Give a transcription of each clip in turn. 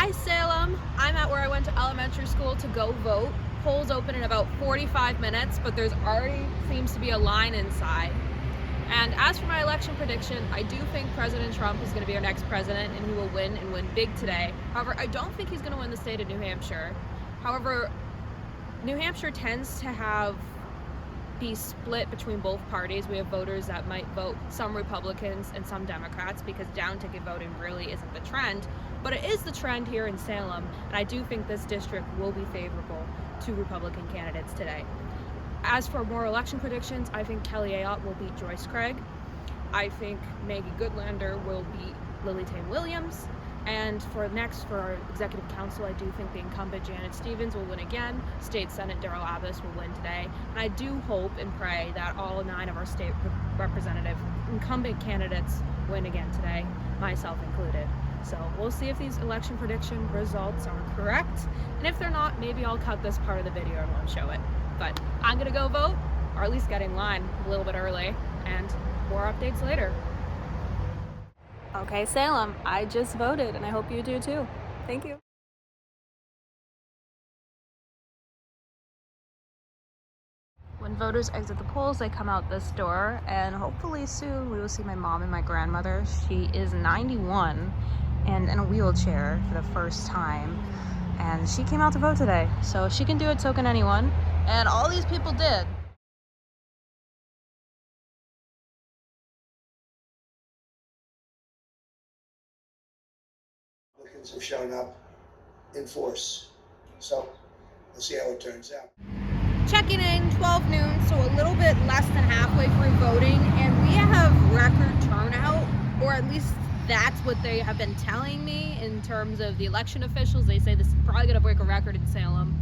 Hi Salem, I'm at where I went to elementary school to go vote. Polls open in about 45 minutes, but there's already seems to be a line inside. And as for my election prediction, I do think President Trump is going to be our next president and he will win and win big today. However, I don't think he's going to win the state of New Hampshire. However, New Hampshire tends to be split between both parties. We have voters that might vote some Republicans and some Democrats because down ticket voting really isn't the trend, but it is the trend here in Salem, and I do think this district will be favorable to Republican candidates today. As for more election predictions, I think Kelly Ayotte will beat Joyce Craig. I think Maggie Goodlander will beat Lily Tame Williams. And for our executive council, I do think the incumbent Janet Stevens will win again. State Senate Daryl Abbas will win today. And I do hope and pray that all 9 of our state representative incumbent candidates win again today, myself included. So we'll see if these election prediction results are correct. And if they're not, maybe I'll cut this part of the video and won't show it. But I'm gonna go vote, or at least get in line a little bit early, and more updates later. Okay, Salem, I just voted, and I hope you do too. Thank you. When voters exit the polls, they come out this door, and hopefully soon we will see my mom and my grandmother. She is 91 and in a wheelchair for the first time, and she came out to vote today. So if she can do it, so can anyone. And all these people did. Republicans have shown up in force. So we'll see how it turns out. Checking in 12 noon, so a little bit less than halfway through voting, and we have record turnout, or at least that's what they have been telling me in terms of the election officials. They say this is probably going to break a record in Salem.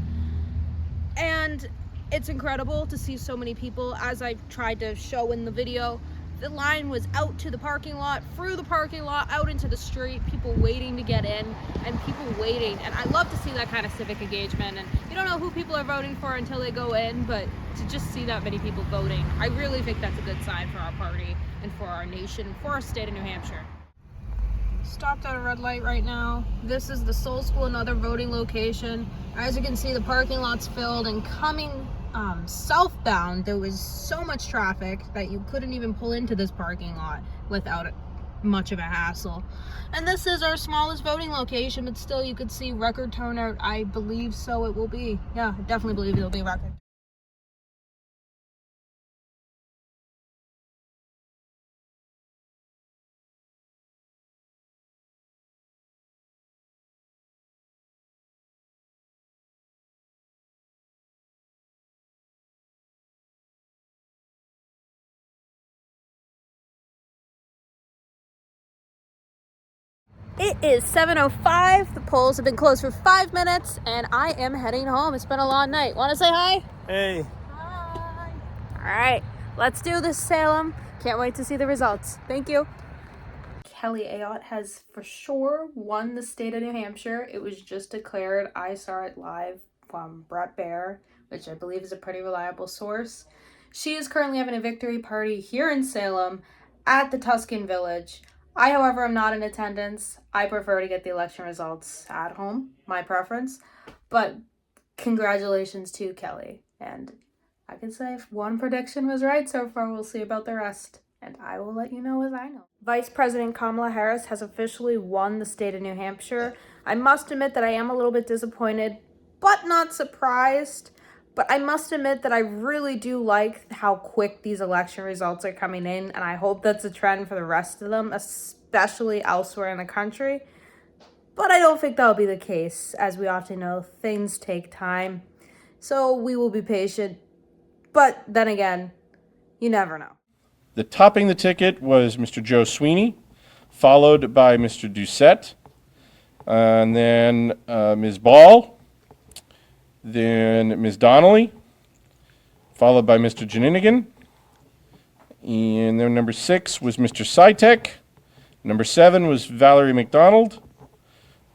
And it's incredible to see so many people. As I've tried to show in the video, the line was out to the parking lot, through the parking lot, out into the street, people waiting to get in, and people waiting. And I love to see that kind of civic engagement. And you don't know who people are voting for until they go in, but to just see that many people voting, I really think that's a good sign for our party and for our nation, for our state of New Hampshire. Stopped at a red light right now. This is the Soul School, another voting location. As you can see, the parking lot's filled, and coming southbound, there was so much traffic that you couldn't even pull into this parking lot without much of a hassle. And this is our smallest voting location, but still you could see record turnout. I believe so it will be. Yeah, I definitely believe it'll be a record. It is 7:05. The polls have been closed for 5 minutes, and I am heading home. It's been a long night. Want to say hi? Hey. Hi. All right, let's do this, Salem. Can't wait to see the results. Thank you. Kelly Ayotte has for sure won the state of New Hampshire. It was just declared. I saw it live from Brett Baer, which I believe is a pretty reliable source. She is currently having a victory party here in Salem at the Tuscan Village. I, however, am not in attendance. I prefer to get the election results at home, my preference. But congratulations to Kelly. And I can say if one prediction was right so far, we'll see about the rest. And I will let you know as I know. Vice President Kamala Harris has officially won the state of New Hampshire. I must admit that I am a little bit disappointed, but not surprised. But I must admit that I really do like how quick these election results are coming in, and I hope that's a trend for the rest of them, especially elsewhere in the country. But I don't think that'll be the case. As we often know, things take time, so we will be patient. But then again, you never know. The topping the ticket was Mr. Joe Sweeney, followed by Mr. Doucette, and then Ms. Ball, then Ms. Donnelly, followed by Mr. Janinigan, and then number 6 was Mr. Sytek, number 7 was Valerie McDonald,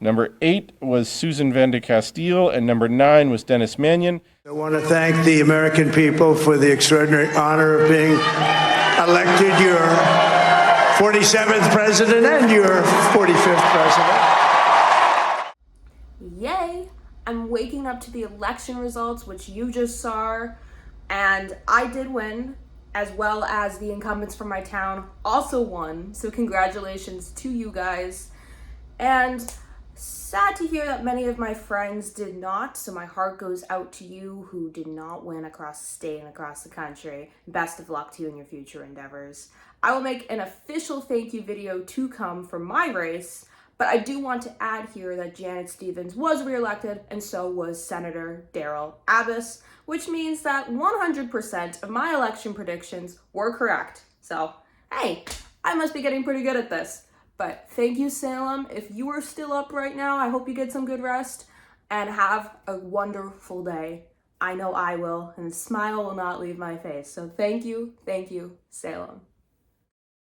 number 8 was Susan Van de Castile, and number 9 was Dennis Mannion. I want to thank the American people for the extraordinary honor of being elected your 47th president and your 45th president. yay, I'm waking up to the election results, which you just saw, and I did win, as well as the incumbents from my town also won. So congratulations to you guys. And sad to hear that many of my friends did not, so my heart goes out to you who did not win across the state and across the country. Best of luck to you in your future endeavors. I will make an official thank you video to come for my race, but I do want to add here that Janet Stevens was reelected, and so was Senator Daryl Abbas, which means that 100% of my election predictions were correct. So, hey, I must be getting pretty good at this. But thank you, Salem. If you are still up right now, I hope you get some good rest and have a wonderful day. I know I will, and a smile will not leave my face. So thank you, Salem.